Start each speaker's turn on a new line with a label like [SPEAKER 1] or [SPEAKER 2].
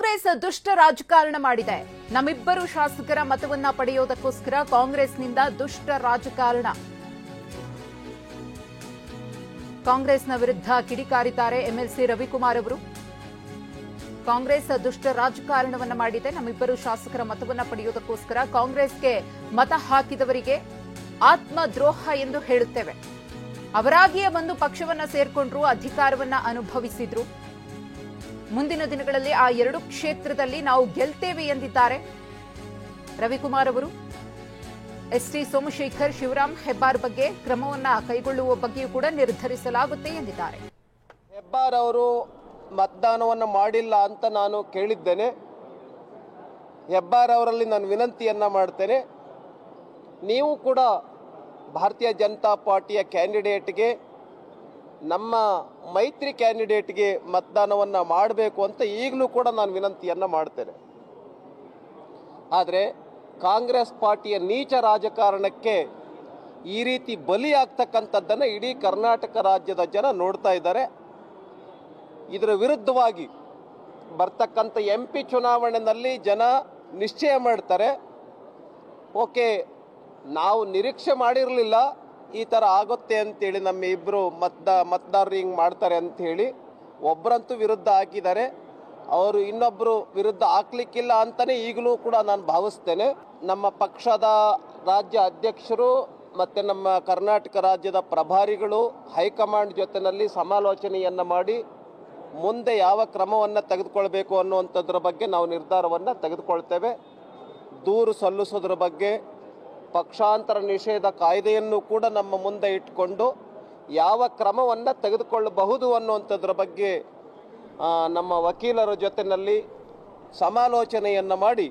[SPEAKER 1] ಕಾಂಗ್ರೆಸ್ ದುಷ್ಟ ರಾಜಕಾರಣ ಮಾಡಿದೆ. ನಮ್ಮಿಬ್ಬರು ಶಾಸಕರ ಮತವನ್ನ ಪಡೆಯೋದಕ್ಕೋಸ್ಕರ ಕಾಂಗ್ರೆಸ್ನಿಂದ ದುಷ್ಟ ರಾಜಕಾರಣ. ಕಾಂಗ್ರೆಸ್ನ ವಿರುದ್ಧ ಕಿಡಿಕಾರಿದ್ದಾರೆ ಎಂಎಲ್ಸಿ ರವಿಕುಮಾರ್ ಅವರು. ಕಾಂಗ್ರೆಸ್ ದುಷ್ಟ ರಾಜಕಾರಣವನ್ನ ಮಾಡಿದೆ. ನಮ್ಮಿಬ್ಬರು ಶಾಸಕರ ಮತವನ್ನ ಪಡೆಯೋದಕ್ಕೋಸ್ಕರ ಕಾಂಗ್ರೆಸ್ಗೆ ಮತ ಹಾಕಿದವರಿಗೆ ಆತ್ಮದ್ರೋಹ ಎಂದು ಹೇಳುತ್ತೇವೆ. ಅವರಾಗಿಯೇ ಬಂದು ಪಕ್ಷವನ್ನ ಸೇರ್ಕೊಂಡ್ರು, ಅಧಿಕಾರವನ್ನ ಅನುಭವಿಸಿದ್ರು. ಮುಂದಿನ ದಿನಗಳಲ್ಲಿ ಆ ಎರಡು ಕ್ಷೇತ್ರದಲ್ಲಿ ನಾವು ಗೆಲ್ತೇವೆ ಎಂದಿದ್ದಾರೆ ರವಿಕುಮಾರ್ ಅವರು. ಎಸ್ಟಿ ಸೋಮಶೇಖರ್, ಶಿವರಾಮ್ ಹೆಬ್ಬಾರ್ ಬಗ್ಗೆ ಕ್ರಮವನ್ನ ಕೈಗೊಳ್ಳುವ ಬಗ್ಗೆಯೂ ಕೂಡ ನಿರ್ಧರಿಸಲಾಗುತ್ತೆ ಎಂದಿದ್ದಾರೆ.
[SPEAKER 2] ಹೆಬ್ಬಾರ್ ಅವರು ಮತದಾನವನ್ನು ಮಾಡಿಲ್ಲ ಅಂತ ನಾನು ಕೇಳಿದ್ದೇನೆ. ಹೆಬ್ಬಾರ್ ಅವರಲ್ಲಿ ನಾನು ವಿನಂತಿಯನ್ನ ಮಾಡ್ತೇನೆ, ನೀವು ಕೂಡ ಭಾರತೀಯ ಜನತಾ ಪಾರ್ಟಿಯ ಕ್ಯಾಂಡಿಡೇಟ್ಗೆ, ನಮ್ಮ ಮೈತ್ರಿ ಕ್ಯಾಂಡಿಡೇಟ್ಗೆ ಮತದಾನವನ್ನು ಮಾಡಬೇಕು ಅಂತ ಈಗಲೂ ಕೂಡ ನಾನು ವಿನಂತಿಯನ್ನು ಮಾಡ್ತೇನೆ. ಆದರೆ ಕಾಂಗ್ರೆಸ್ ಪಾರ್ಟಿಯ ನೀಚ ರಾಜಕಾರಣಕ್ಕೆ ಈ ರೀತಿ ಬಲಿಯಾಗ್ತಕ್ಕಂಥದ್ದನ್ನು ಇಡೀ ಕರ್ನಾಟಕ ರಾಜ್ಯದ ಜನ ನೋಡ್ತಾ ಇದ್ದಾರೆ. ಇದರ ವಿರುದ್ಧವಾಗಿ ಬರ್ತಕ್ಕಂಥ MP ಚುನಾವಣೆಯಲ್ಲಿ ಜನ ನಿಶ್ಚಯ ಮಾಡ್ತಾರೆ. ಓಕೆ, ನಾವು ನಿರೀಕ್ಷೆ ಮಾಡಿರಲಿಲ್ಲ ಈ ಥರ ಆಗುತ್ತೆ ಅಂತೇಳಿ, ನಮ್ಮ ಇಬ್ಬರು ಮತದಾರರು ಹಿಂಗೆ ಮಾಡ್ತಾರೆ ಅಂಥೇಳಿ. ಒಬ್ಬರಂತೂ ವಿರುದ್ಧ ಹಾಕಿದ್ದಾರೆ, ಅವರು ಇನ್ನೊಬ್ಬರು ವಿರುದ್ಧ ಹಾಕ್ಲಿಕ್ಕಿಲ್ಲ ಅಂತಲೇ ಈಗಲೂ ಕೂಡ ನಾನು ಭಾವಿಸ್ತೇನೆ. ನಮ್ಮ ಪಕ್ಷದ ರಾಜ್ಯ ಅಧ್ಯಕ್ಷರು ಮತ್ತು ನಮ್ಮ ಕರ್ನಾಟಕ ರಾಜ್ಯದ ಪ್ರಭಾರಿಗಳು ಹೈಕಮಾಂಡ್ ಜೊತೆಯಲ್ಲಿ ಸಮಾಲೋಚನೆಯನ್ನು ಮಾಡಿ ಮುಂದೆ ಯಾವ ಕ್ರಮವನ್ನು ತೆಗೆದುಕೊಳ್ಬೇಕು ಅನ್ನುವಂಥದ್ರ ಬಗ್ಗೆ ನಾವು ನಿರ್ಧಾರವನ್ನು ತೆಗೆದುಕೊಳ್ತೇವೆ. ದೂರು ಸಲ್ಲಿಸೋದ್ರ ಬಗ್ಗೆ, ಪಕ್ಷಾಂತರ ನಿಷೇಧ ಕಾಯ್ದೆಯನ್ನು ಕೂಡ ನಮ್ಮ ಮುಂದೆ ಇಟ್ಕೊಂಡು ಯಾವ ಕ್ರಮವನ್ನು ತೆಗೆದುಕೊಳ್ಳಬಹುದು ಅನ್ನುವಂಥದ್ರ ಬಗ್ಗೆ ನಮ್ಮ ವಕೀಲರ ಜೊತೆಯಲ್ಲಿ ಸಮಾಲೋಚನೆಯನ್ನು ಮಾಡಿ